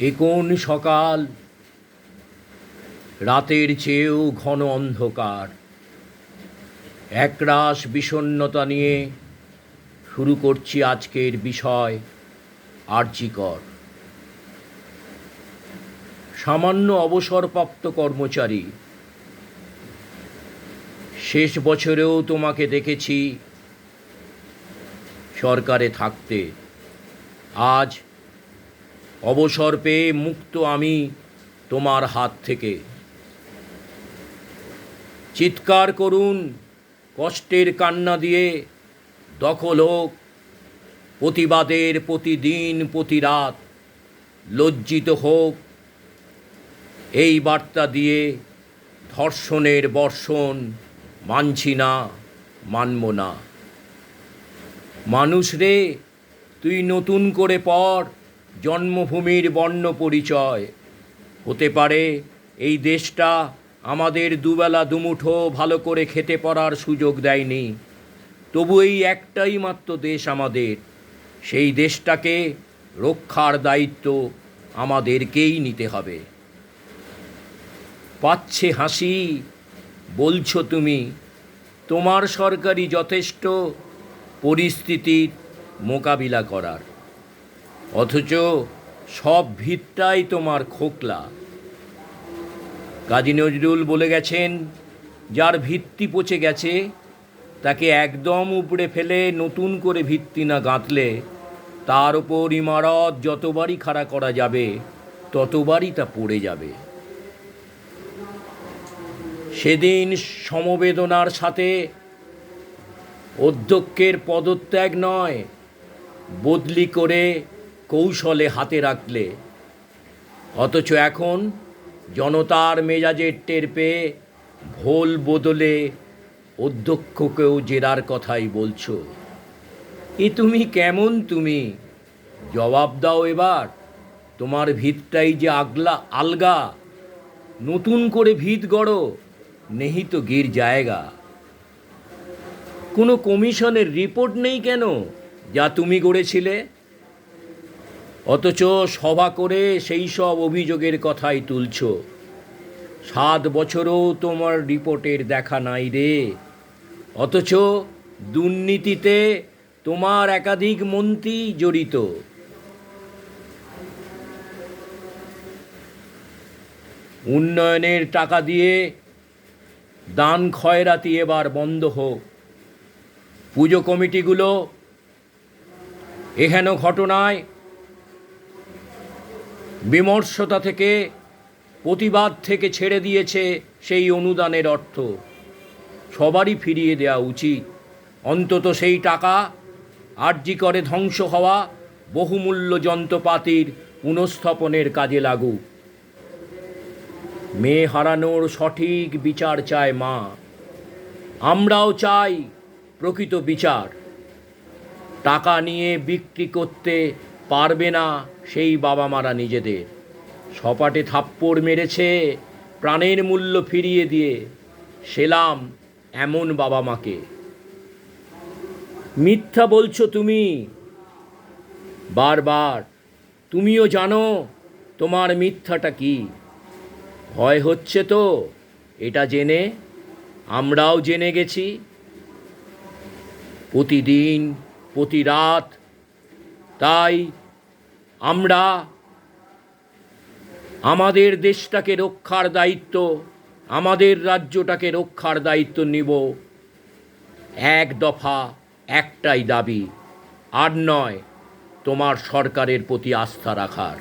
এ কোন সকাল, রাতের চেয়েও ঘন অন্ধকার। একরাশ বিষণ্ণতা নিয়ে শুরু করছি আজকের বিষয় আরজিকর। সামান্য অবসরপ্রাপ্ত কর্মচারী, শেষ বছরেও তোমাকে দেখেছি সরকারে থাকতে। আজ অবসর পেয়ে মুক্ত আমি তোমার হাত থেকে। চিৎকার করুন কষ্টের কান্না দিয়ে, দখল হোক প্রতিবাদের প্রতিদিন প্রতি রাত। লজ্জিত হোক এই বার্তা দিয়ে, ধর্ষণের বর্ষণ মানছি না, মানব না। মানুষ রে, তুই নতুন করে পড় জন্মভূমির বর্ণ পরিচয়। হতে পারে এই দেশটা আমাদের দুবেলা দুমুঠো ভালো করে খেতে পড়ার সুযোগ দেয়নি, তবু এই একটাই মাত্র দেশ আমাদের। সেই দেশটাকে রক্ষার দায়িত্ব আমাদেরকেই নিতে হবে। পাচ্ছে হাসি, বলছো তুমি তোমার সরকারই যথেষ্ট পরিস্থিতির মোকাবিলা করার, অথচ সব ভিতটাই তোমার খোকলা। কাজী নজরুল বলে গেছেন, যার ভিত্তি পচে গেছে তাকে একদম উপড়ে ফেলে নতুন করে ভিত্তি না গাঁথলে তার ওপর ইমারত যতবারই খাড়া করা যাবে ততবারই তা পড়ে যাবে। সেদিন সমবেদনার সাথে অধ্যক্ষের পদত্যাগ নয়, বদলি করে কৌশলে হাতে রাখলে, অথচ এখন জনতার মেজাজের টের পেয়ে ভোল বদলে অধ্যক্ষকেও জেরার কথাই বলছো। এ তুমি কেমন? তুমি জবাব দাও এবার। তোমার ভিতটাই যে আলগা, নতুন করে ভিত গড়ো, নেহি তো গির জায়গা। কোনো কমিশনের রিপোর্ট নেই কেন যা তুমি গড়েছিলে? অথচ সভা করে সেই সব অভিযোগের কথাই তুলছ। 7 বছরও তোমার রিপোর্টের দেখা নাই রে, অথচ দুর্নীতিতে তোমার একাধিক মন্ত্রী জড়িত। উন্নয়নের টাকা দিয়ে দান খয়রাতি এবার বন্ধ হোক। পুজো কমিটিগুলো এহেন ঘটনায় বিমর্ষতা থেকে, প্রতিবাদ থেকে ছেড়ে দিয়েছে সেই অনুদানের অর্থ। সবারই ফিরিয়ে দেওয়া উচিত। অন্তত সেই টাকা আরজিকরে ধ্বংস হওয়া বহুমূল্য যন্ত্রপাতির পুনঃস্থাপনের কাজে লাগুক। মেয়ে হারানোর সঠিক বিচার চায় মা। আমরাও চাই প্রকৃত বিচার। টাকা নিয়ে বিক্রি করতে পারবে না সেই বাবা মারা নিজেদের। সপাটে থাপ্পড় মেরেছে প্রাণের মূল্য ফিরিয়ে দিয়ে। সেলাম এমন বাবা মাকে। মিথ্যা বলছো তুমি বারবার। তুমিও জানো তোমার মিথ্যাটা কি। ভয় হচ্ছে তো এটা জেনে? আমরাও জেনে গেছি। প্রতিদিন প্রতি রাত তাই আমরা আমাদের দেশটাকে রক্ষার দায়িত্ব, আমাদের রাজ্যটাকে রক্ষার দায়িত্ব নিব। এক দফা একটাই দাবি, আর নয় তোমার সরকারের প্রতি আস্থা রাখার।